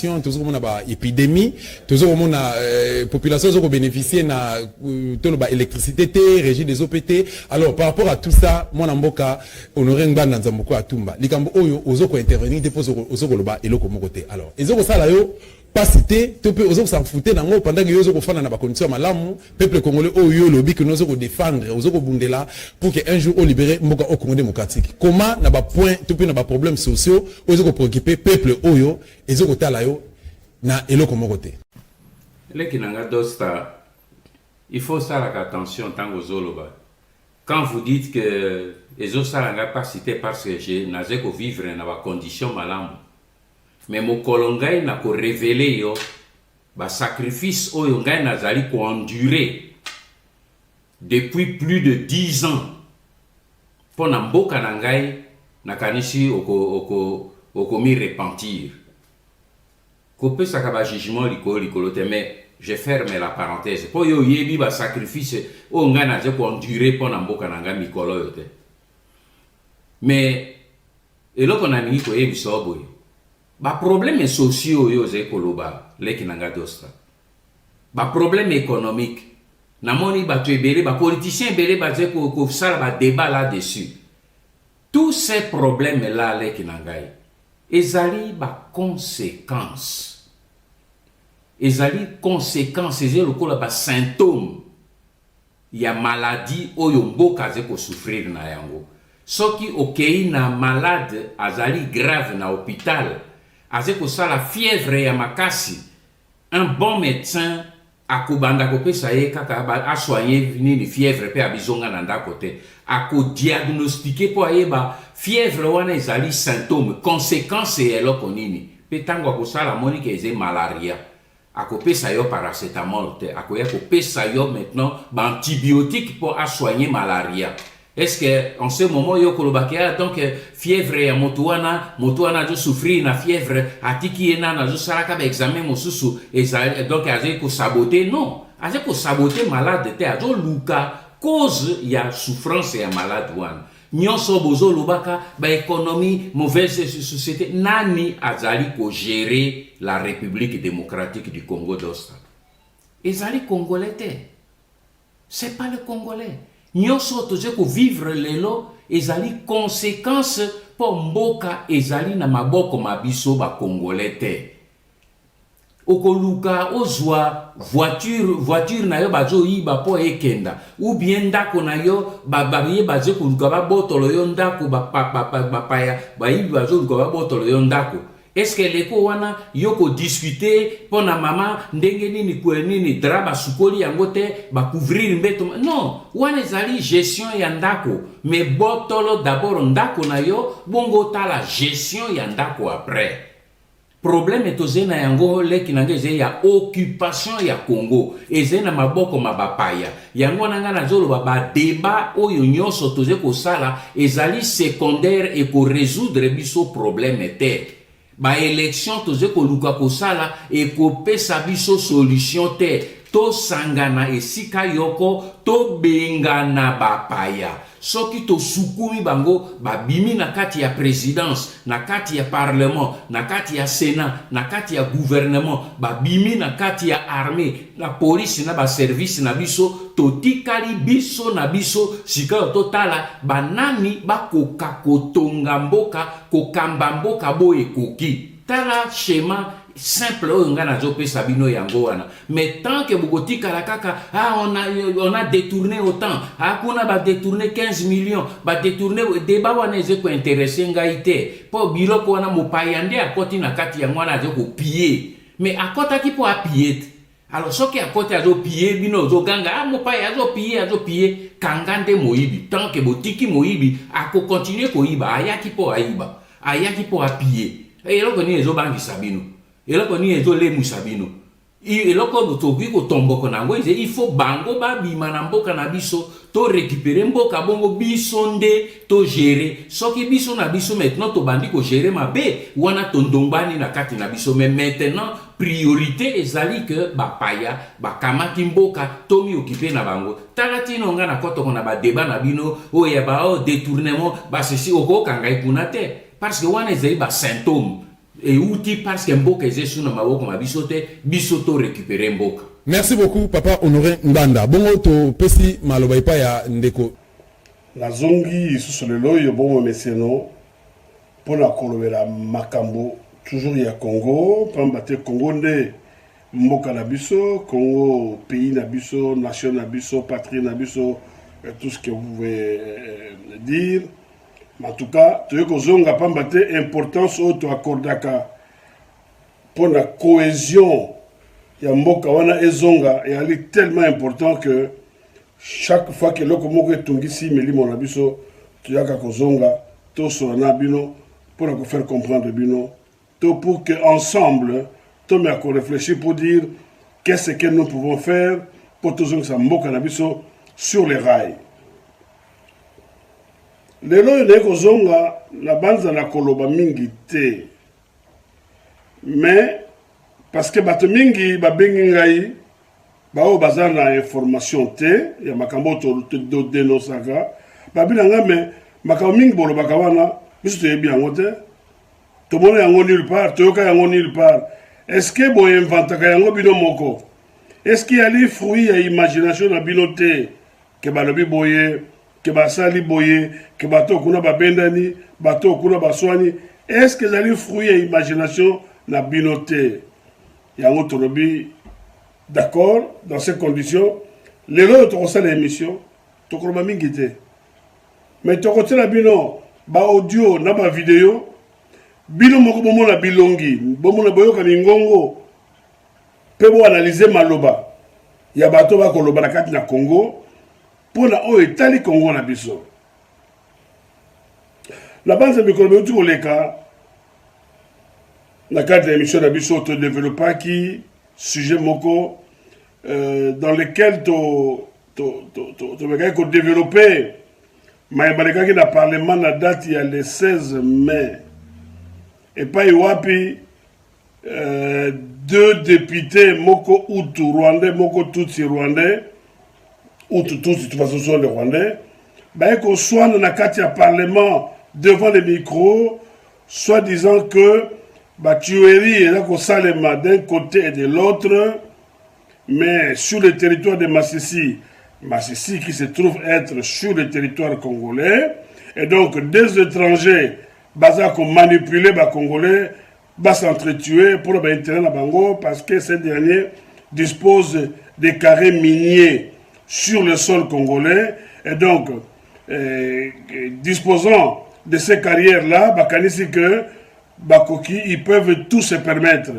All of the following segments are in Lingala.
inondation, toujours mon épidémie, toujours mon population qui bénéficier na électricité, régie des OPT. Alors par rapport à tout ça, moi namboka honoré ngban nzamboko atumba. Likambo oyo ozoko intervenir dépose ozoko loba eloko mokote. Alors ezoko sala yo pas cité, tu peux ozoko s'en foutre nango pendant que ozoko fana na ba condition malamu, peuple congolais oyo lobi que nous ozoko défendre, ozoko bundela pour que un jour on libérer mboka au Congo démocratique. Comment na ba point, tu peux na ba problèmes sociaux, ozoko préoccuper peuple oyo ezoko tala yo na eloko mokote. Leki nanga dosta, il faut faire attention tant aux zoloba. Quand vous dites que les autres n'ont pas cité parce que je n'ai que vivre dans des conditions malamu, mais mon colongai n'a pas révélé le sacrifice que ngai nazali ko endurer depuis plus de 10 ans pour mboka na ngai nakanisi oko mi repentir. Kopé sakaba jugement likolo te, mais je ferme la parenthèse. Pour yo yebi ba sacrifice o nga na je ko endurer pour mboka na ngai mikolo yote. Mais eloko na ningi ko yebi soboy. Ba problème sociaux yo ze koloba leki nanga dosta. Ba problème économique. Namoni ba tuebele ba politiciens belé ba ze ko sala ba débat là-dessus. Tous ces problèmes là leki nangai ezali ba conséquences. Ezali conséquences, ezali lokola ba symptômes ya maladie oyo mboka ze ko souffrir na yango. Soki okei na malade azali grave na hôpital, azeko sala fièvre ya makasi, un bon médecin akobanda kopesa ye kaka a soigner ni fièvre pe abizonga na ndako te, ako diagnostiquer po ayeba fièvre wana ezali symptôme, conséquence eloko nini, pe tango akosala moni ke eze malaria, akopesa yo paracétamol te, akoya kopesa yo maintenant ba antibiotique pour soigner malaria. Est-ce que en ce moment yo kolobakia donc fièvre ya motuana jo souffrir na fièvre atiki ena na zo salaka ba examen mosusu donc aze ko saboter? Non, aze ko saboter malade te, azo luka cause ya souffrance ya malade wana. Nyonso bozo lobaka ba économie mauvaise société, nani azali ko gérer la République démocratique du Congo d'Osta? Ezali congolais te. C'est pas le congolais. Nyonso toze ko vivre lelo ezali conséquence pour mboka ezali na maboko mabiso ba congolais te. Okoluka ozwa voiture na yo bazo yiba po ekenda, ou bien ndako na yo babiye bazo koluka ba botolo yo ndako ba paya ba yibi bazo koluka ba botolo yo ndako. Est-ce que leko wana yoko discuter pona mama ndenge nini kwe nini draba sukoli yango te ba couvrir mbeto? Non, wana ezali gestion ya ndako, mais botolo d'abord ndako na yo bongo tala gestion ya ndako après. Problème tozena yango leki nangeze ya occupation ya Congo ezena maboko mabapaya yango nanga nazolo ba débat oyo nyonso toze ko sala ezali secondaire et ko résoudre biso problème te. Ba élection toze ko luka ko sala et ko pesa biso solution te. To sangana esika yoko to bengana bapaya. Soki to sukumi bango babimi na kati ya présidence, na kati ya parlement, na kati ya sénat, na kati ya gouvernement, babimi na kati ya armée, la police na ba service na biso, to tikali biso na biso sika totala banani bakoka kotonga mboka kokamba mboka boye koki. Tala schéma simple oyo nga nazopesa bino yango wana. Mais tant que bokotika la kaka on a détourné autant, kuna ba détourné 15 millions, ba détourné débat wana ezeko intéresser ngai te. Po biloko wana mopayande akoti na kati ya mwana azeko piller. Mais akota ki po apiller. Alors soki akoti azo piller bino zo ganga mopaya azo piller kangande moyibi. Tant que botiki moyibi ako continuer ko yiba ayaki po ayiba. Ayaki po apiller. Eloko ni ezo bangi sabino. Eloko ni ezo le musabino. Eloko toki ko tomboko nango il faut bango ba bima na mboka na biso to récupérer mboka bongo biso nde to gérer. Soki biso na biso maintenant to bandi ko gérer mabe wana tondombani na kati na biso, mais maintenant priorité ezali que bapaya bakamati mboka to mi occuper na bango. Talati no nga na koto kona ba débat na bino o ya ba détournement ba ceci oko kanga ikuna te parce que wana ezali ba symptôme. et outil parce que mboka ezesu na maboko mabisote bisoto récupérer mboka. Merci beaucoup Papa Honoré Mbanda. Bongo to pesi maloba ipa ya ndeko. La zongi sous le loyo bon messeno pour la kolobela makambo toujours ya Congo, pambate Congo nde mboka na biso, Congo pays na biso, nation na biso, patrie na biso, tout ce que vous pouvez dire. En tout cas, tu veux zonga pambate importance auto accordaka pour la cohésion ya mboka wana ezonga et elle est tellement important que chaque fois que l'on commence tungisi milimo na biso tu as ka zonga to solana bino pour nous faire comprendre bino to pour que ensemble to me ko réfléchir pour dire qu'est-ce que nous pouvons faire pour tout ça mboka na biso sur les rails. Lelo ne ko zonga la banza na koloba mingi te mais parce que bato mingi babengi ngai bao bazar na information te ya makambo to denosaka babina ngame makambo mingi bolo bakawana biso te yebi yango te to mona yango nulle part to yoka yango nulle part. Est-ce que bo inventaka yango bino moko? Est-ce qu'il y a les fruits ya imagination na bino te ke balobi boye ke basali boye ke bato kuna babendani bato kuna baswani? Est-ce que les fruits ya imagination na bino te? Yango tolobi d'accord dans ces conditions les autres ont ça l'émission to koloba mingi te mais to côté la bino ba audio na ba vidéo bino moko bomo na bilongi bomo na boyoka ningongo pe bo analyser maloba ya bato ba koloba na kati na Congo pour na o etali Congo na biso la base de koloba tu oleka la carte de l'émission d'Abisso te développe qui sujet moko dans lequel tu veux développer mais il y a parlement la date il y a le 16 mai et pas wapi deux députés moko Hutu rwandais moko Tutsi rwandais Hutu Tutsi de toute façon sont les rwandais bah qu'on soit dans la carte du parlement devant les micros soit disant que la tuerie est là d'un côté et de l'autre, mais sur le territoire de Massissi qui se trouve être sur le territoire congolais, et donc des étrangers basés pour manipuler les Congolais, s'entretuer pour l'intérêt de Bango, parce que ces derniers disposent des carrés miniers sur le sol congolais, et donc disposant de ces carrières-là, ici que Bakoki, ils peuvent tous se permettre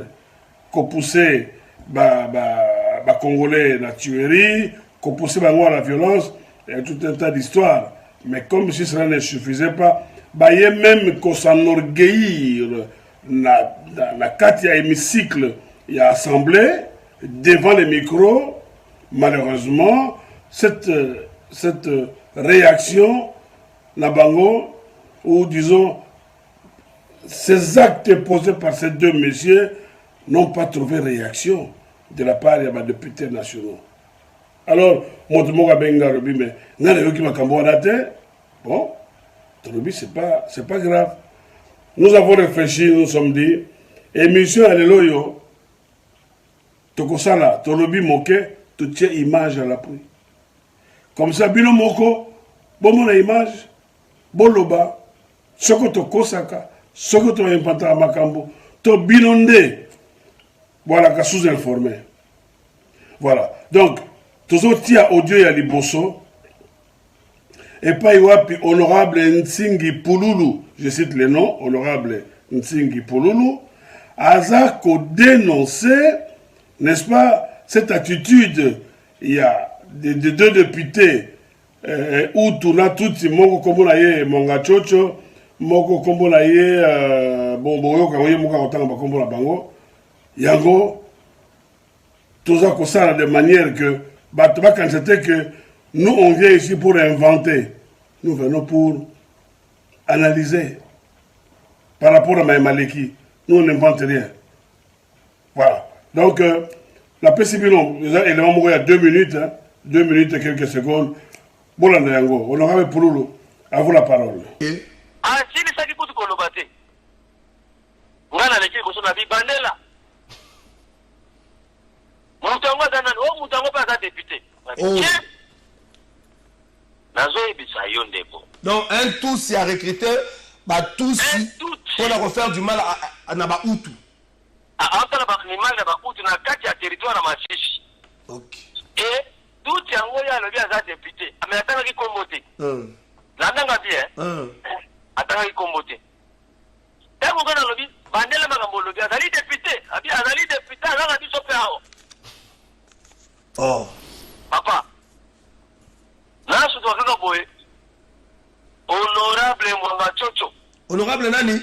qu'on pousse Congolais la tuerie, qu'on pousse la violence, et tout un tas d'histoires. Mais comme si cela ne suffisait pas, il y a même qu'on s'enorgueillir la carte il y a hémicycle, il y a assemblée, devant les micros. Malheureusement, cette réaction, la Bango, ou disons, ces actes posés par ces deux messieurs n'ont pas trouvé réaction de la part des députés nationaux. Alors, bon, c'est pas grave. Nous avons réfléchi, nous sommes dit, émission à l'éloyo, Tokosala, Tolobi Moke, tu tiens image à l'appui. Comme ça, Bino Moko, bon mon image, Boloba, Soko Tokosaka, Soko to impanta makambo, to binonde, voilà, ka sous-informé. Voilà. Donc, toujours tia audio ya liboso, et pas iwapi honorable Nsingi Pululu, je cite le nom, honorable Nsingi Pululu, Aza ko dénoncer, n'est-ce pas, cette attitude, il y a des deux députés, où tout na tout, moko komona ye monga chocho, moko komona ye, bon, boyo kawoye moka otanga bakombo na bango, yango, tout ça, ça de manière que, quand c'était que nous, on vient ici pour inventer. Nous venons pour analyser. Par rapport à Maïmaleki, nous, on n'invente rien. Voilà. Donc, la PCB, il y a 2 minutes, hein, 2 minutes et quelques secondes. Bolanda Yango, honorable Pouloulou, à vous la parole. ngana leki ko sona bibandela mutango dana o mutango pa député nazo ebisa yo ndeko donc un tous a recruté ba tous pour la refaire du mal à naba utu Antala ba ni mal na ba utu na kati ya territoire na Masisi. OK. Et tout yango ya lobi aza député. Ametaka ki kombote. La ndanga bien. Ataka ki kombote. Tango kana lobi bandela makambo lobi azali député. Abi azali député azaka biso pe aho. Oh. Papa. Na su to kaka boy. Honorable Mwanga Chocho. Honorable nani?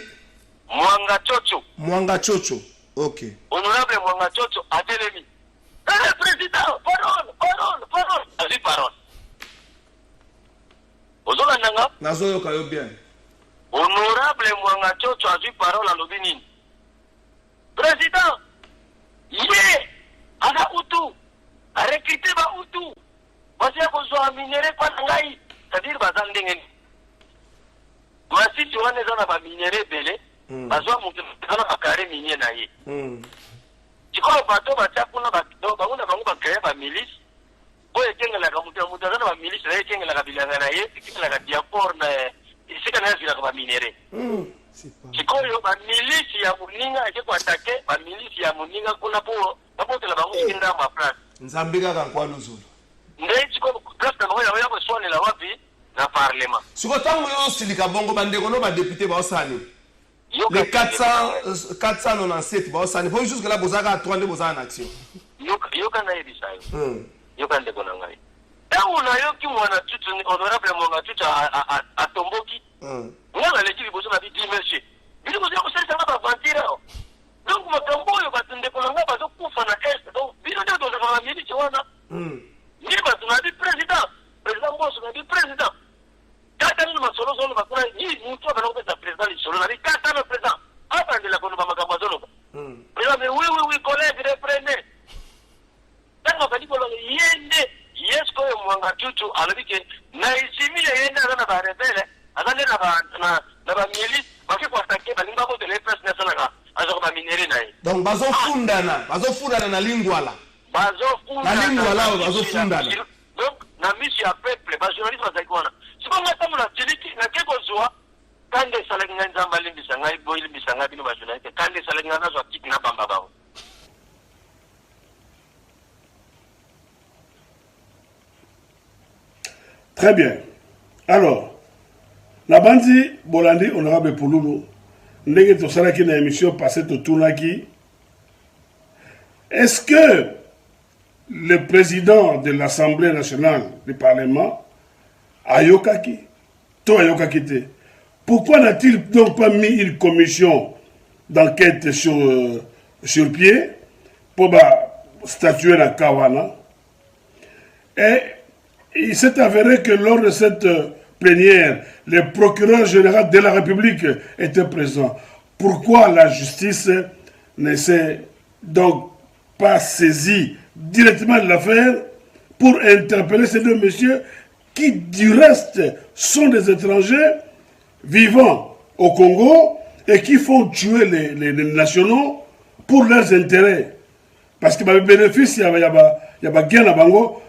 Mwanga Chocho. Mwanga Chocho. OK. Honorable Mwanga Chocho atelemi. Président, parole. Vas-y, parole. Ozola nanga? Nazo yo bien. Honorable Mwanga Chocho a dit parole à l'Obinin. Président, Aga Utu, a recruté ba Utu. Parce qu'on soit minéré quoi nangai, c'est-à-dire bazan dengen. Voici tu vois les gens ba minéré belé, bazwa mutu kana ba carré minier na ye. Chikola bato batia kuna bato banguna bangu bakaya ba milice. Oye kengela ka mutu kana ba milice na kengela ka bilanga na ye, kengela ka diapor na isika na zila ka minéré. Chikola ba milice ya muninga ake ko attaquer ba milice ya muninga kuna po babotela bangu kinda ma place. Nzambe ka kwa luzulu. Ndai chikola place na moya ya ko swani la wapi na parlement. Siko tango yo silika bongo bandeko no ba député ba osani. Les 497 bah ça ne faut juste que là bozaka à 3 bozaka en action. Yo kana ebisa yo. Yo kande kona ngai. Tango na yo ki mwana tutu honorable Mwanga tutu a tomboki. Ngala leki liboso na biti monsieur. Bili ko ko sesa na ba vantira. Donc makambo yo batunde kona ngaba bazo kufa na est. Donc bili ndio to za mimi chiwana. Ni ba tunadi président. Président boss na di président. Kata ni masolo solo bakuna ni mtu abana kupesa président ni solo na ni kata na président hapa ndio la kono makambo solo président mais oui collègue reprenez tango kadi bolo yende yes ko Mwanga Chuchu alibike na isimile yende na ba rebele azale na ba mieli baki kwa attaquer balinga ko de l'EPS national azo ba minere na donc bazo fundana na lingwala na lingwala bazo fundana donc na misi ya peuple ba journaliste bazakwana siko ngata muna tiliki na keko zwa kande salenga nzamba limbisa ngai boy limbisa ngai bino ba journaliste kande salenga na zwa kiti na bamba bao. Très bien. Alors, la bandi Bolandi honorable Pouloulou ndenge to sala ki na émission passée to tournaki. Est-ce que le président de l'Assemblée nationale du Parlement Ayokaki, pourquoi n'a-t-il donc pas mis une commission d'enquête sur pied pour statuer la Kawana? Et il s'est avéré que lors de cette plénière, le procureur général de la République était présent. Pourquoi la justice ne s'est donc pas saisie directement de l'affaire pour interpeller ces deux messieurs qui, du reste, sont des étrangers vivant au Congo et qui font tuer les nationaux pour leurs intérêts. Parce que le bénéfice, il y a gain à Bango,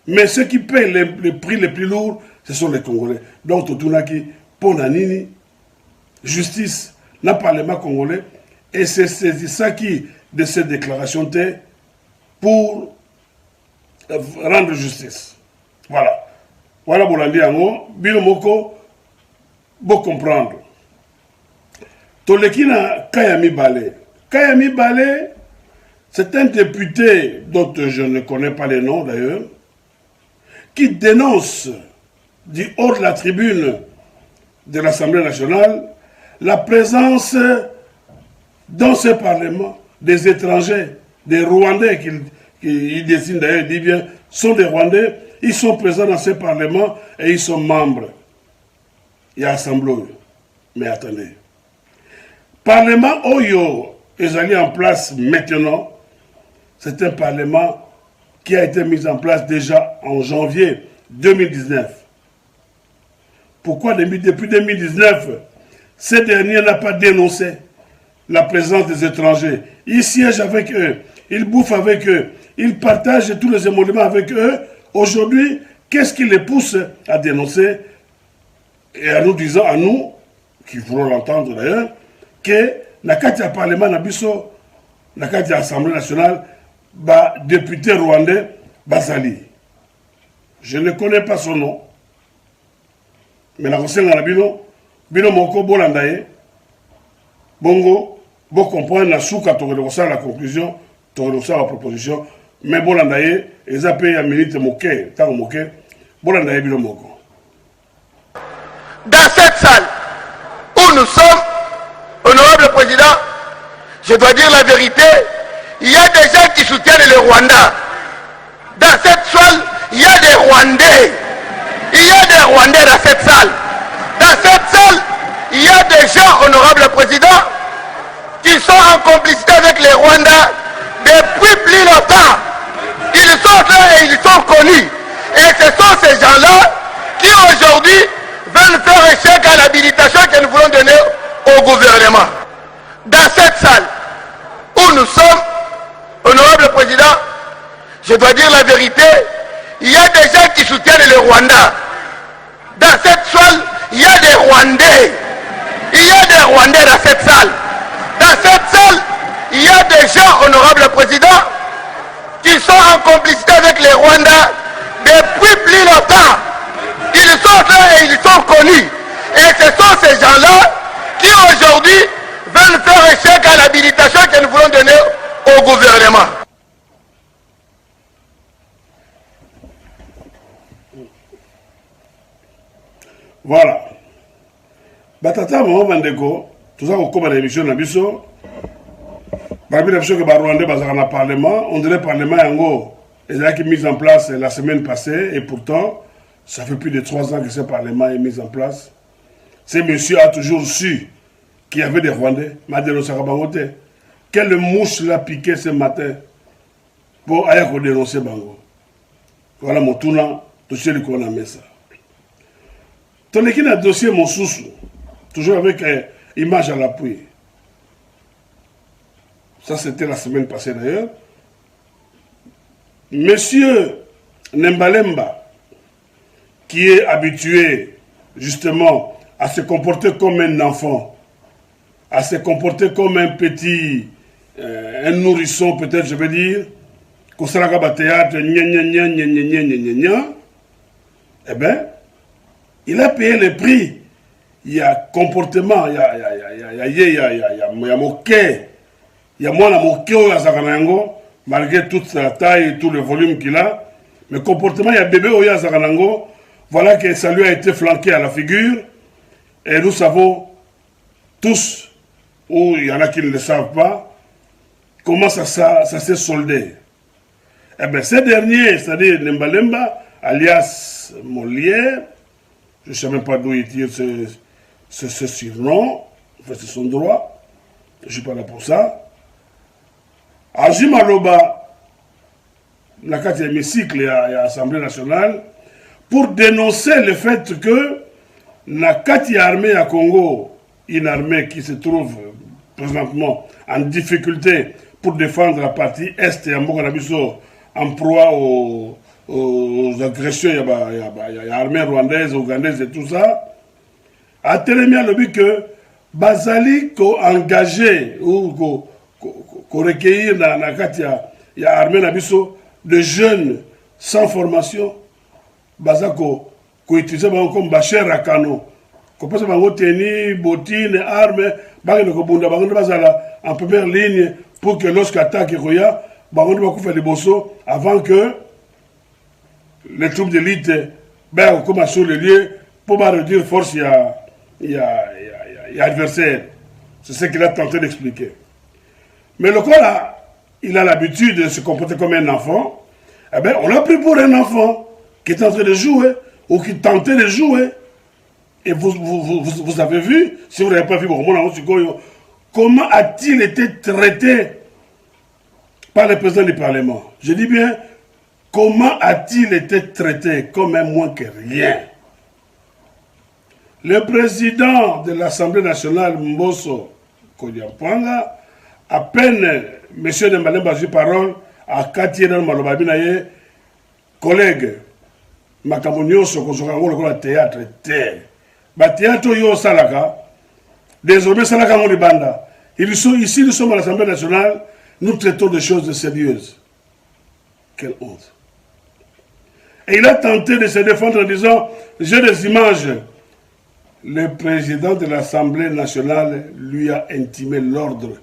mais ceux qui payent les prix les plus lourds, ce sont les Congolais. Donc, Totunaki, Ponanini, justice, le Parlement congolais, et c'est ça qui, de cette déclaration, pour rendre justice. Voilà. Voilà, Bolandi Ango, Bilo Moko, bon comprendre. Tolekina Kayami Balé. Kayami Balé, c'est un député dont je ne connais pas les noms d'ailleurs, qui dénonce du haut de la tribune de l'Assemblée nationale la présence dans ce Parlement des étrangers, des Rwandais, qu'il désigne d'ailleurs, il dit bien, sont des Rwandais, ils sont présents dans ce Parlement et ils sont membres. Il y a Assemblée. Mais attendez. Parlement Oyo, ils allaient en place maintenant, c'est un Parlement qui a été mis en place déjà en janvier 2019. Pourquoi depuis 2019, ce dernier n'a pas dénoncé la présence des étrangers. Il siège avec eux, il bouffe avec eux, il partage tous les émoluments avec eux. Aujourd'hui, qu'est-ce qui les pousse à dénoncer et à nous disant, à nous, qui voulons l'entendre d'ailleurs, que na kati ya parlement na biso, na kati ya Assemblée nationale, ba député rwandais Bazali. Je ne connais pas son nom, mais na kosenga na bino, bino moko bolanda ye, bongo, bon comprendre la souka tokosala la conclusion, tokosala la proposition, mais bolanda ye, eza pe ya minute moke, tango moke, bolanda ye bino moko. Dans cette salle où nous sommes, honorable président, je dois dire la vérité, il y a des gens qui soutiennent le Rwanda. Dans cette salle, il y a des Rwandais. Il y a des Rwandais dans cette salle. Dans cette salle, il y a des gens, honorable président, qui sont en complicité avec les Rwandais depuis plus longtemps. Ils sont là et ils sont connus. Et ce sont ces gens-là qui aujourd'hui veulent faire échec à l'habilitation que nous voulons donner au gouvernement. Dans cette salle où nous sommes, honorable président, je dois dire la vérité, il y a des gens qui soutiennent le Rwanda. Dans cette salle, il y a des Rwandais. Il y a des Rwandais dans cette salle. Dans cette salle, il y a des gens, honorable président, qui sont en complicité avec les Rwandais depuis plus longtemps. Ils sont là et ils sont connus. Et ce sont ces gens-là qui aujourd'hui veulent faire échec à l'habilitation que nous voulons donner au gouvernement. Voilà. Batata maman Bandeko, tout ça au combat d'émission na biso. Parmi les choses que Rwandais bazar na parlement, on dirait parlement yango, ils ont mis en place la semaine passée et pourtant ça fait plus de 3 ans que ce parlement est mis en place. Ce monsieur a toujours su qu'il y avait des Rwandais. Madelo Sakabangote. Quelle mouche l'a piqué ce matin pour aller dénoncer Bango. Voilà mon tournant, dossier de qu'on a mis ça. Ton équipe a dossier mon sous, toujours avec image à l'appui. Ça c'était la semaine passée d'ailleurs. Monsieur Nembalemba, qui est habitué justement à se comporter comme un enfant, à se comporter comme un petit, un nourrisson peut-être je veux dire, qu'on s'en a théâtre, eh bien, il a payé le prix. Il y a comportement, il y a moqué, il y a moins la moqué au Yazakanango, malgré toute la taille et tout le volume qu'il a, mais comportement, il y a bébé au Yazakanango. Voilà que ça lui a été flanqué à la figure. Et nous savons tous, ou il y en a qui ne le savent pas, comment ça s'est soldé. Eh bien, ces derniers, c'est-à-dire Nembalemba, alias Molière, je ne sais même pas d'où il tire ce surnom, enfin c'est son droit, je ne suis pas là pour ça. Ajim Aloba, la carte hémicycle et à l'Assemblée nationale, pour dénoncer le fait que la Kati armée à Congo, une armée qui se trouve présentement en difficulté pour défendre la partie Est et en proie aux agressions, il y a l'armée rwandaise, ougandaise et tout ça, a tellement à l'objet que Bazali a engagé ou recueillir dans la Kati, il y a l'armée de jeunes sans formation. Bazako, qui utilisait comme Bachar Rakano, qui passe par tenue, bottines, armes, en première ligne pour que lorsqu'attaque Roya, faire les bossos avant que les troupes d'élite commencent sur le lieu pour réduire force il y a adversaire. C'est ce qu'il a tenté d'expliquer. Mais le corps, il a l'habitude de se comporter comme un enfant. Eh bien, on l'a pris pour un enfant qui est en train de jouer, ou qui tentait de jouer. Et vous avez vu, si vous n'avez pas vu, comment a-t-il été traité par le président du Parlement? Je dis bien, comment a-t-il été traité comme un moins que rien? Le président de l'Assemblée nationale, Mbosso Kodiampwanga, à peine M. Ndembalemba a eu parole, à Katie dans le collègue, Makamonio Sokosokango, le théâtre, théâtre yo salaka, désormais salaka mon banda. Ici, nous sommes à l'Assemblée nationale, nous traitons de choses sérieuses. Quelle honte. Et il a tenté de se défendre en disant, j'ai des images. Le président de l'Assemblée nationale lui a intimé l'ordre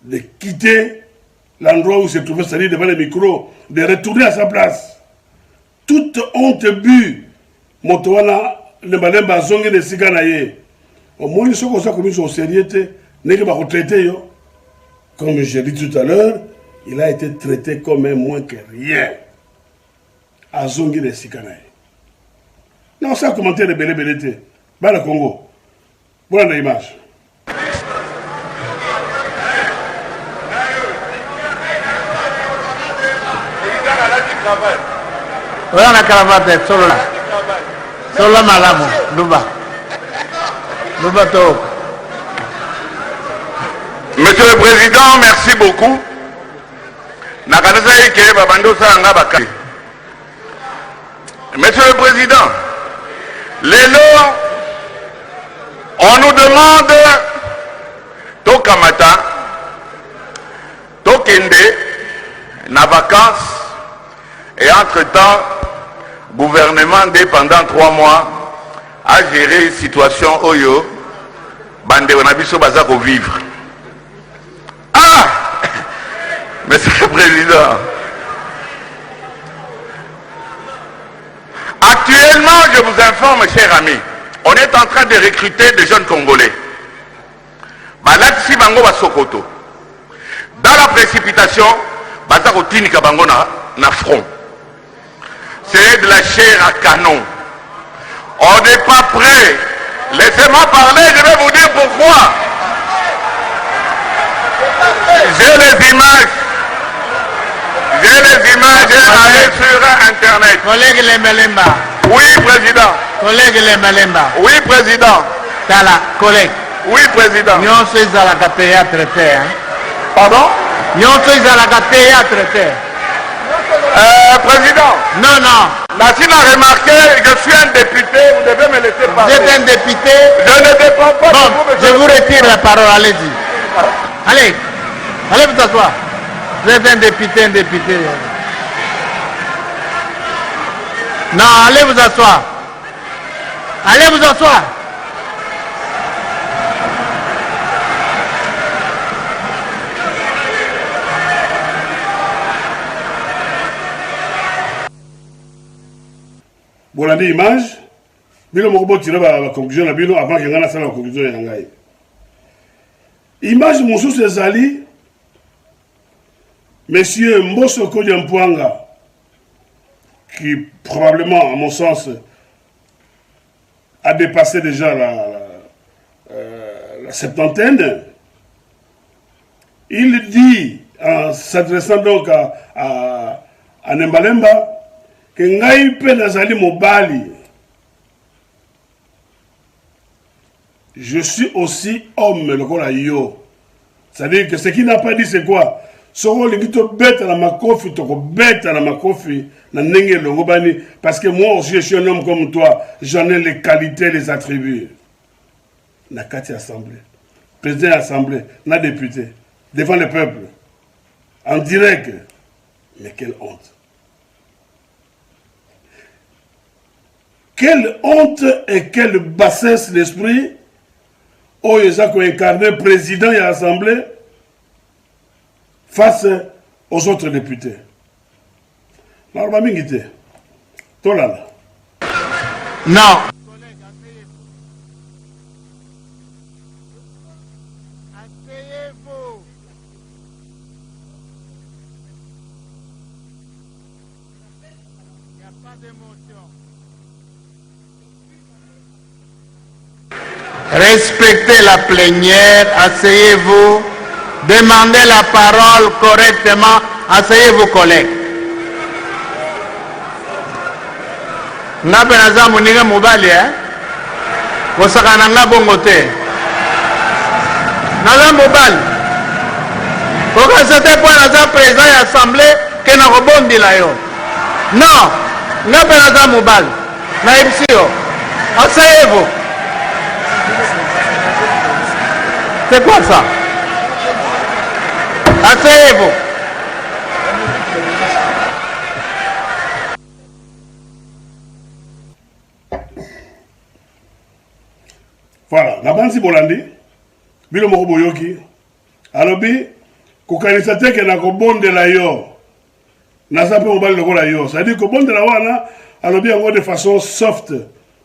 de quitter l'endroit où il se trouvait, c'est-à-dire devant les micros, de retourner à sa place. Toute honte but, Motowana, le Malemba Zongue de Siganaye. Au moins, ils sont comme ça, comme ils sont sérieux, comme j'ai dit tout à l'heure, il a été traité comme un moins que rien. À Zongue de Siganaye. Non, ça a commenté le belé. Dans le Congo. Voilà l'image. Voilà la cravate, solo là. Solo là, malamo, Luba. Luba to. Monsieur le Président, merci beaucoup. Monsieur le Président, on nous demande Tokamata, Tokende, na vacances, et entre-temps, gouvernement pendant 3 mois a géré situation Oyo, Bande Wanabiso Bazako vivre. Ah! Monsieur le Président, actuellement, je vous informe, chers amis, on est en train de recruter des jeunes Congolais. Balatsi Bango Basokoto. Dans la précipitation, Bazako Tinika Bango na front. C'est de la chair à canon. On n'est pas prêt. Laissez-moi parler, je vais vous dire pourquoi. J'ai les images. Allez sur Internet. Collègue Lemelemba. Oui, président. Collègue Lemelemba. Oui, président. Tala, collègue. Oui, président. Nous sommes à la théâtre. Pardon? Nous sommes à la théâtre. Président. Non. Nassine a remarqué, je suis un député, vous devez me laisser parler. Vous êtes un député. Je ne dépends pas bon, de vous. Je vous retire la parole, allez-y. Allez vous t'asseoir. Vous êtes un député. Non, allez vous asseoir. Voilà l'image. Bino moko tire la conclusion na bino avant que ngana sala la conclusion ya ngai. Image mosusu ezali Monsieur Mbosso Kodiampwanga, qui probablement, à mon sens, a dépassé déjà la septantaine, il dit, en s'adressant donc à Ndembalemba, que ngai pe nazali mobali. Je suis aussi homme, le kola yo. C'est-à-dire que ce qu'il n'a pas dit, c'est quoi? Parce que moi aussi je suis un homme comme toi, j'en ai les qualités, les attributs. Na kati assemblée, président de l'assemblée, na député, devant le peuple, en direct. Mais quelle honte! Quelle honte et quelle bassesse d'esprit! Oh, ils ont incarné président et assemblée face aux autres députés. Non. Respectez la plénière, asseyez-vous. Demandez la parole correctement. Asseyez-vous, collègues. N'a pas Mouninga Moubali, hein? kosaka nga bongo te naza mobali okasa te mpo naza président ya assemblée ke nakobondela yo non nga mpe naza mobali nayebisi yo asayevo c'est quoi ça asayevo voilà nabanzi bolandi bino moko boyoki alobi kokanisa te ke nakobondela yo naza mpe mobali lokola yo c'est-à-dire kobondela wana alobi yango de façon soft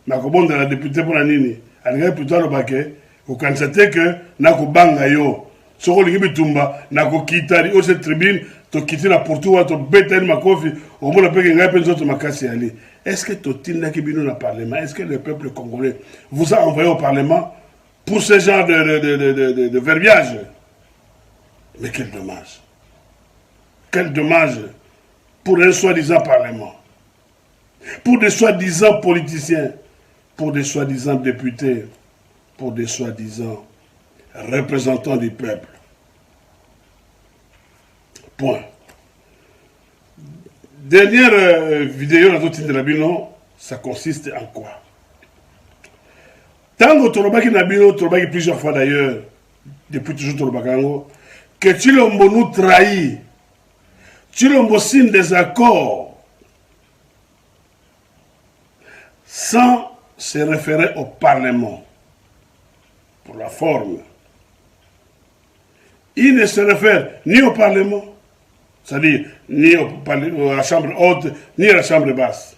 nakobondela député mpona nini alingaki plutôt alobake kokanisa te ke nakobanga yo soki olingi bitumba nakokita oyo se tribune tokiti na pourtu wana tobetani makofi omona mpeke ngai mpe nzoto makasi yali est-ce que totindaki bino na parlement est-ce que le peuple congolais vous a envoyé au parlement pour ce genre de verbiage? Mais quel dommage. Quel dommage pour un soi-disant parlement, pour des soi-disant politiciens, pour des soi-disant députés, pour des soi-disant représentants du peuple. Point. Dernière vidéo dans notre Nabino, ça consiste en quoi? Tango Torobaki Nabino, Torobaki plusieurs fois d'ailleurs, depuis toujours Torobakango, que Chilombo nous trahit, Chilombo signe des accords sans se référer au Parlement pour la forme. Il ne se réfère ni au Parlement, c'est-à-dire ni à la Chambre haute, ni à la Chambre basse.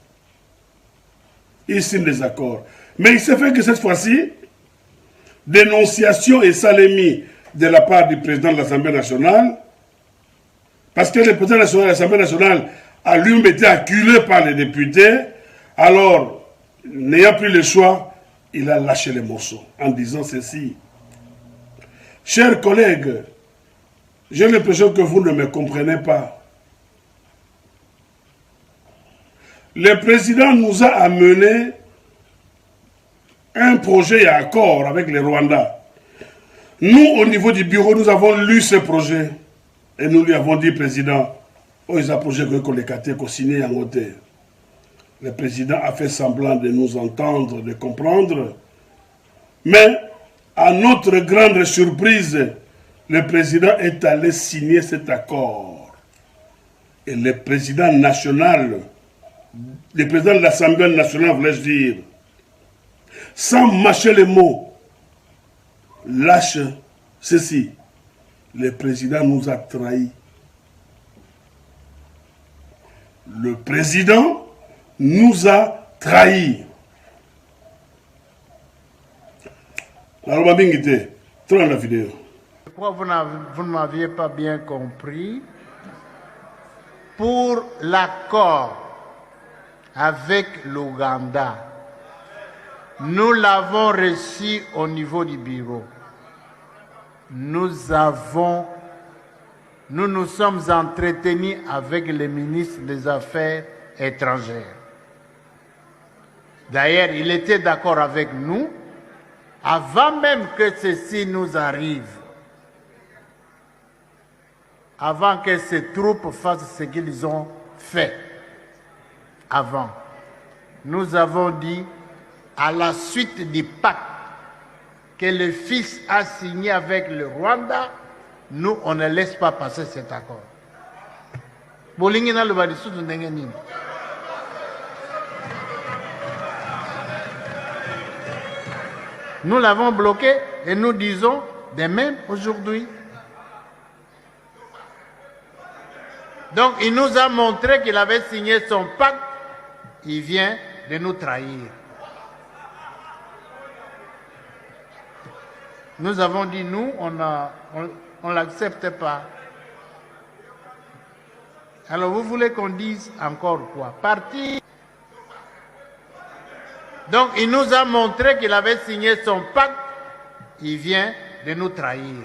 Il signe des accords. Mais il se fait que cette fois-ci, dénonciation et salémie de la part du président de l'Assemblée nationale, parce que le président de l'Assemblée nationale a lui-même été acculé par les députés, alors, n'ayant plus le choix, il a lâché les morceaux en disant ceci. Chers collègues, j'ai l'impression que vous ne me comprenez pas. Le président nous a amené un projet et accord avec les Rwandais. Nous, au niveau du bureau, nous avons lu ce projet et nous lui avons dit, président, oh, il y a un projet qu'on a signé en hauteur. Le président a fait semblant de nous entendre, de comprendre, mais à notre grande surprise, le président est allé signer cet accord. Et le président national, le président de l'Assemblée nationale, voulais-je dire, sans mâcher les mots, lâche ceci. Le président nous a trahis. Le président nous a trahis. Alors, tourne la vidéo. Je crois que vous ne m'aviez pas bien compris. Pour l'accord avec l'Ouganda, nous l'avons reçu au niveau du bureau. Nous nous sommes entretenus avec le ministre des Affaires étrangères. D'ailleurs, il était d'accord avec nous avant même que ceci nous arrive. Avant que ces troupes fassent ce qu'ils ont fait. Avant. Nous avons dit, à la suite du pacte que le fils a signé avec le Rwanda, nous, on ne laisse pas passer cet accord. Nous l'avons bloqué et nous disons de même aujourd'hui. Donc il nous a montré qu'il avait signé son pacte, il vient de nous trahir. Nous avons dit, nous, on ne l'accepte pas. Alors vous voulez qu'on dise encore quoi? Parti. Donc il nous a montré qu'il avait signé son pacte, il vient de nous trahir.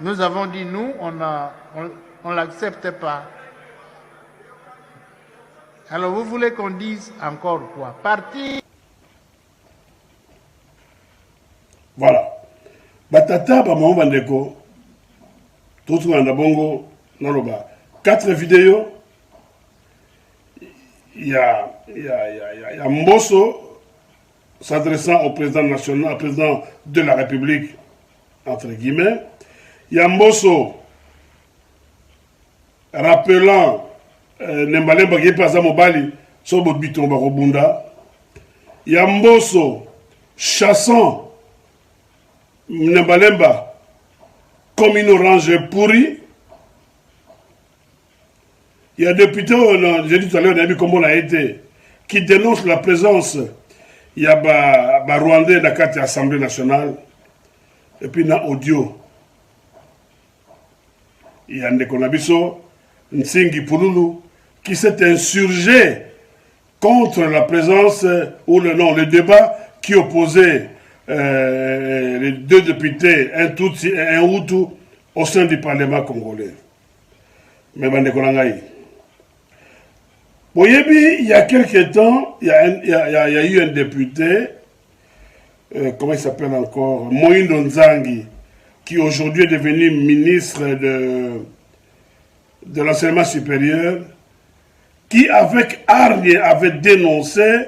Nous avons dit, nous, on ne l'accepte pas. Alors vous voulez qu'on dise encore quoi? Parti. Voilà. Batata, maman bandeko, tout le monde bongo, naloba. 4 vidéos. Il y a Mbosso s'adressant au président national, au président de la République, entre guillemets. Il y a Mbosso rappelant Nembalemba qui est passé à Mobali, sur Bobiton Barobunda. Il y a Mbosso chassant Nembalemba comme une orange pourrie. Il y a un député, j'ai dit tout à l'heure, on a vu comment on a été, qui dénonce la présence, il y a des Rwandais dans l'Assemblée nationale, et puis dans l'audio. Il y a Ndekonabiso, Nsingi Pululu, qui s'est insurgé contre la présence, ou le débat qui opposait les 2 députés, un Tutsi et un Hutu, au sein du Parlement congolais. Mais Bandekolangaï. Il y a quelques temps, il y a eu un député, comment il s'appelle encore, Moïndo Nzangi, qui aujourd'hui est devenu ministre de l'enseignement supérieur, qui avec hargne avait dénoncé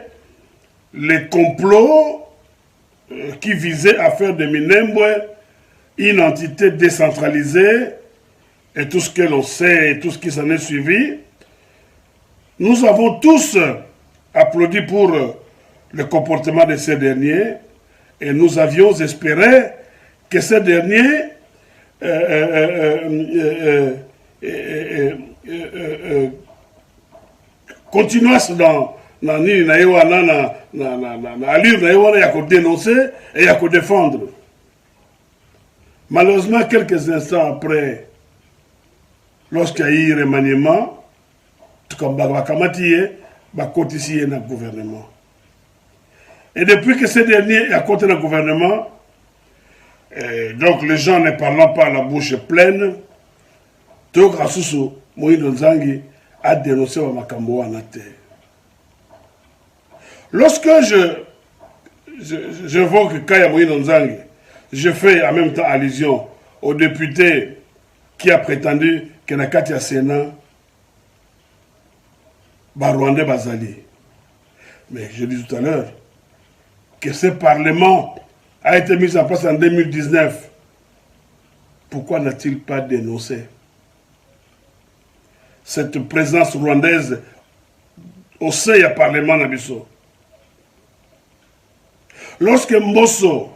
les complots qui visaient à faire de Minembwe une entité décentralisée et tout ce que l'on sait et tout ce qui s'en est suivi. Nous avons tous applaudi pour le comportement de ces derniers et nous avions espéré que ces derniers continuassent dans l'allure à dénoncer et à défendre. Malheureusement, quelques instants après, lorsqu'il y a eu remaniement, comme Bakamati est dans le gouvernement. Et depuis que ces derniers est à côté du gouvernement, donc les gens ne parlant pas à la bouche pleine, Théo Susu, Moïse Nzangi, a dénoncé Makambo en terre. Lorsque je vois que Kaya Moïse Nzangi, je fais en même temps allusion au député qui a prétendu que Nakati a Sénat, Rwandais Bazali. Mais je dis tout à l'heure que ce Parlement a été mis en place en 2019. Pourquoi n'a-t-il pas dénoncé cette présence rwandaise au sein du Parlement Nabiso? Lorsque Mbosso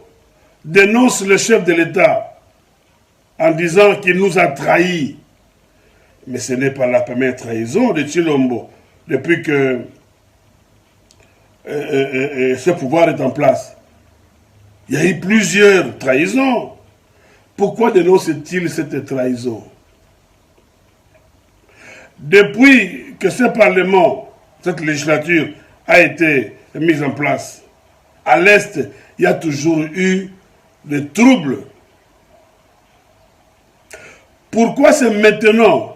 dénonce le chef de l'État en disant qu'il nous a trahis, mais ce n'est pas la première trahison de Tshilombo depuis que ce pouvoir est en place. Il y a eu plusieurs trahisons. Pourquoi dénonce-t-il cette trahison? Depuis que ce Parlement, cette législature a été mise en place, à l'Est, il y a toujours eu des troubles. Pourquoi c'est maintenant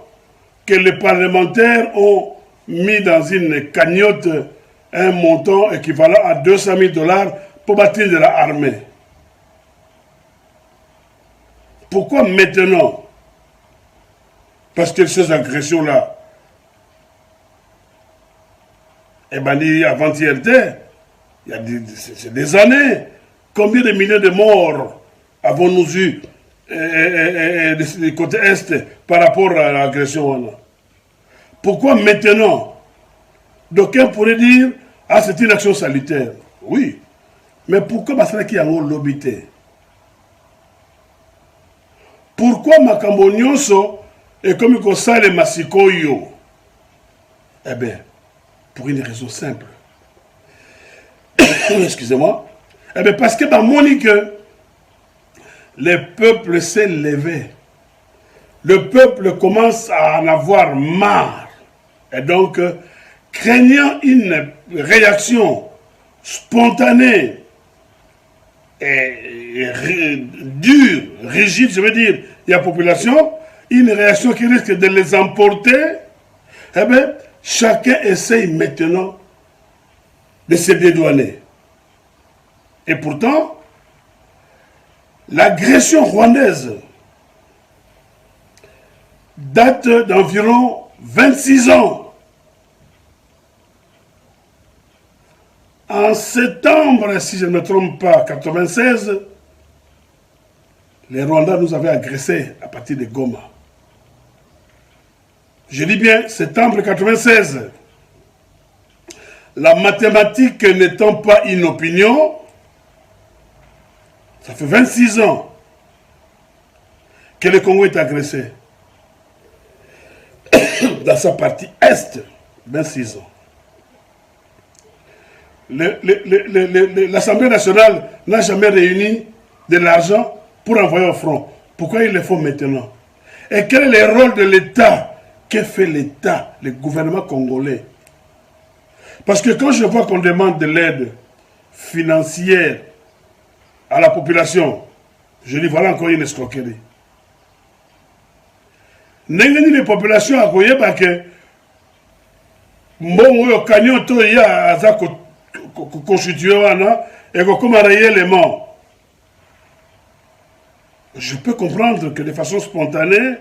que les parlementaires ont mis dans une cagnotte un montant équivalent à 200 000 $ pour bâtir de l'armée? Pourquoi maintenant? Parce que ces agressions-là, avant-hier, il y a des années, combien de milliers de morts avons-nous eu du côté Est par rapport à l'agression? Pourquoi maintenant? D'aucuns pourraient dire, ah, c'est une action salutaire. Oui. Mais pourquoi Basraki a l'obité? Pourquoi Makambo Nyonso est comme il ça les Masikoyo? Eh bien, pour une raison simple. Excusez-moi. Eh bien, parce que dans Monique, le peuple s'est levé. Le peuple commence à en avoir marre. Et donc, craignant une réaction spontanée et dure, rigide, je veux dire, il y a la population, une réaction qui risque de les emporter, eh bien, chacun essaye maintenant de se dédouaner. Et pourtant, l'agression rwandaise date d'environ 26 ans. En septembre, si je ne me trompe pas, 96, les Rwandais nous avaient agressés à partir de Goma. Je dis bien septembre 96. La mathématique n'étant pas une opinion, ça fait 26 ans que le Congo est agressé. Dans sa partie est, 26 ans. L'Assemblée nationale n'a jamais réuni de l'argent pour envoyer au front. Pourquoi ils le font maintenant? Et quel est le rôle de l'État? Que fait l'État, le gouvernement congolais? Parce que quand je vois qu'on demande de l'aide financière à la population, je dis voilà encore une escroquerie. N'engani les populations à koyeba que mbongo yo kanyo to ya aza constitué wana et comme réellement. Je peux comprendre que de façon spontanée,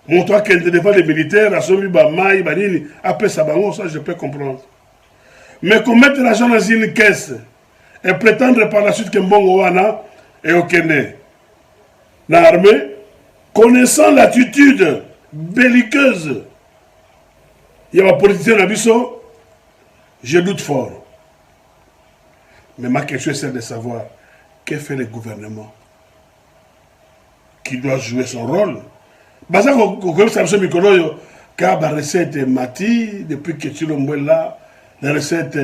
montrant qu'elle devant les militaires, à celui Bamaï, Banini, après Sabango, ça je peux comprendre. Mais qu'on mette l'argent dans une caisse et prétendre par la suite que Mbongo wana est au Kenya, dans l'armée, connaissant l'attitude belliqueuse, il y a un politicien à Bisso, je doute fort. Mais ma question est celle de savoir que fait le gouvernement qui doit jouer son rôle. Parce que car la recette est mati, depuis que tu l'as là, la recette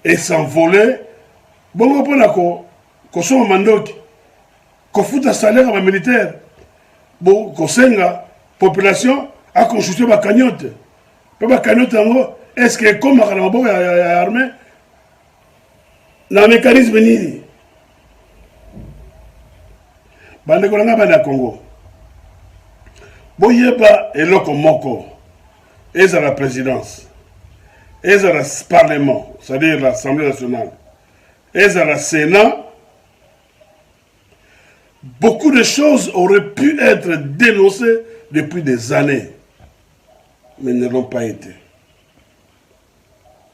est s'envolée. Bon, on peut qu'on soit au mandoki, qu'on foute un salaire à militaire, bon, qu'on senga, population, a constitué ma cagnotte. Ma cagnotte, est-ce que comme la armée, le mécanisme nini? Bande kolanga bana Congo. Boyeba eloko moko. Eza la présidence. Eza la parlement, c'est-à-dire l'Assemblée nationale. Eza la Sénat. Beaucoup de choses auraient pu être dénoncées depuis des années, mais ne l'ont pas été.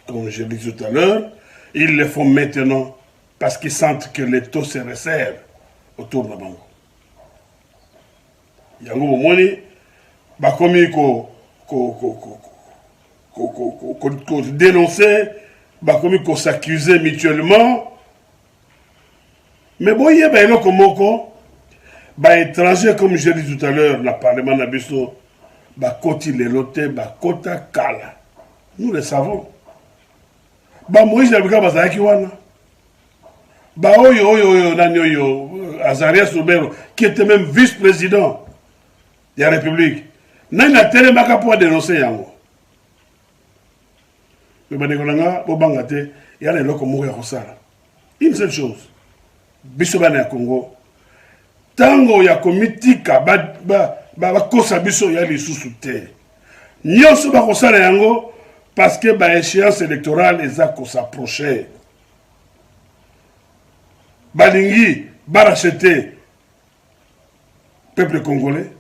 Comme je l'ai dit tout à l'heure, ils le font maintenant parce qu'ils sentent que les taux se resserrent autour de la banque. Yango momoni bakomi ko dénoncer, bakomi ko s'accuser mutuellement. Mais boye ba eloko moko ba étranger comme je l'ai dit tout à l'heure, le parlement na biso ba koti lelote ba kota kala. Nous le savons. Ba Moïse Nabika bazaki wana. Ba oyo nani oyo Azarias Soubero qui était même vice-président de la République. Nani a télémaka pour dénoncer yango. Mais banekolanga bobangate yana eloko moko ya kosala. Une seule chose. Biso bana ya Congo. Tango ya komitika ba kosa biso ya lisusu te. Nyonso ba kosala yango parce que ba échéance électorale eza ko s'approcher. Balingi ba racheter peuple congolais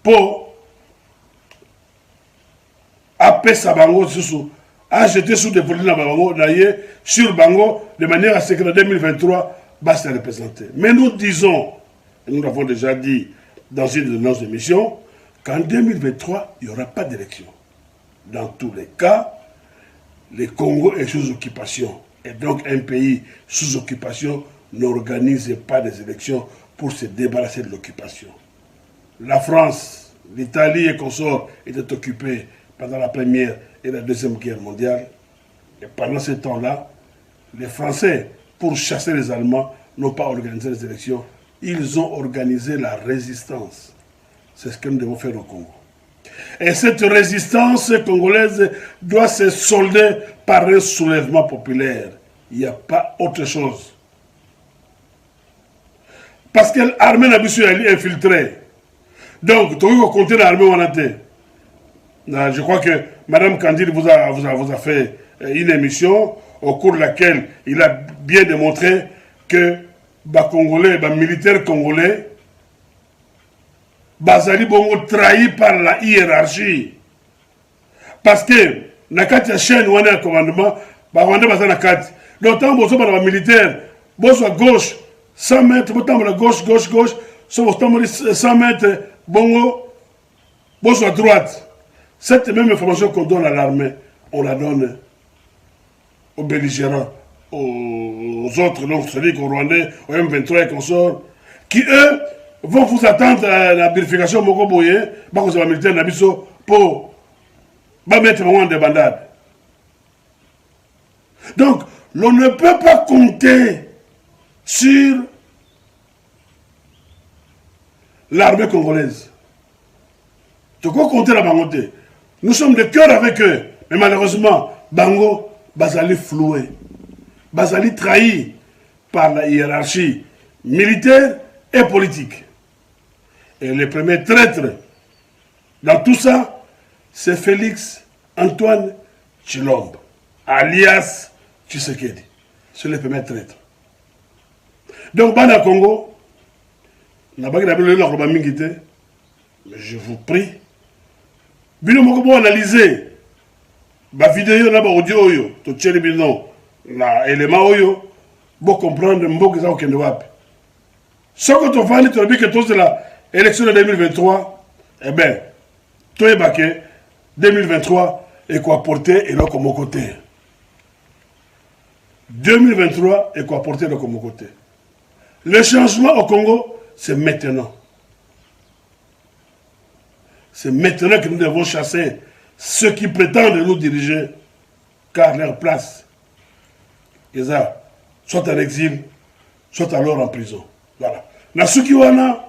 pour apesa bango susu a jeté sous des volets na bango d'ailleurs sur bango de manière à ce que en 2023 va se représenter. Mais nous disons, et nous l'avons déjà dit dans une de nos émissions, qu'en 2023, il n'y aura pas d'élection. Dans tous les cas, le Congo est sous occupation. Et donc un pays sous occupation n'organise pas des élections pour se débarrasser de l'occupation. La France, l'Italie et consorts étaient occupés pendant la Première et la Deuxième Guerre mondiale. Et pendant ce temps-là, les Français, pour chasser les Allemands, n'ont pas organisé les élections. Ils ont organisé la résistance. C'est ce que nous devons faire au Congo. Et cette résistance congolaise doit se solder par un soulèvement populaire. Il n'y a pas autre chose. Parce que l'armée n'a pas pu infiltrer. Donc, tu vas compter l'armée en été. Je crois que Mme Candide vous a fait une émission au cours de laquelle il a bien démontré que les Congolais, les militaires congolais, bazali bongo trahi par la hiérarchie. Parce que, na kati ya chaîne wana commandement, Rwanda baza na kati. Donc, tant que les militaires, bosso à gauche, 100 mètres, bosso à gauche, 100 mètres, bongo, bosso à droite. Cette même information qu'on donne à l'armée, on la donne aux belligérants, aux autres, donc c'est-à-dire aux Rwandais, aux M23 et consorts, qui eux vont vous attendre à la vérification Moko Boye, parce que c'est militaire Nabiso, pour mettre en débandade. Donc, l'on ne peut pas compter sur l'armée congolaise. Tu peux compter la bangoté. Nous sommes de cœur avec eux, mais malheureusement, Bango, Bazali floué, Bazali trahi par la hiérarchie militaire et politique. Et le premier traître dans tout ça, c'est Félix Antoine Tshilombo, alias Tshisekedi. C'est le premier traître. Donc, Bana Congo, mais je vous prie, bino moko bo analyser ba vidéo na ba audio yo to tcheli bino na élément oyo bo comprendre mboka za okende wapi. Soko to vali to bike to de la élection de 2023, eh ben to ebake 2023 et quoi porter et là comme côté. 2023 et quoi porter là comme côté. Le changement au Congo, c'est maintenant. C'est maintenant que nous devons chasser ceux qui prétendent nous diriger, car leur place, soit en exil, soit alors en prison. Voilà. Na suki wana,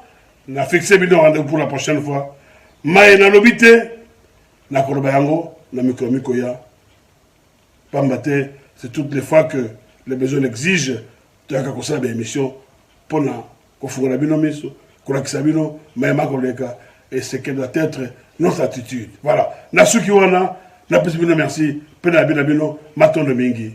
na fixé bidon rendez-vous pour la prochaine fois. Maye na lobité, na korobayango, na mikromikoya. Pambate, c'est toutes les fois que les besoins l'exigent, tu as qu'à construire des émissions pour na kofunga bino miso, kolakisa bino, maye makoleka. Et ce qui doit être notre attitude. Voilà. Nasuki wana, na pesibino merci, pena bino, maton de mingi.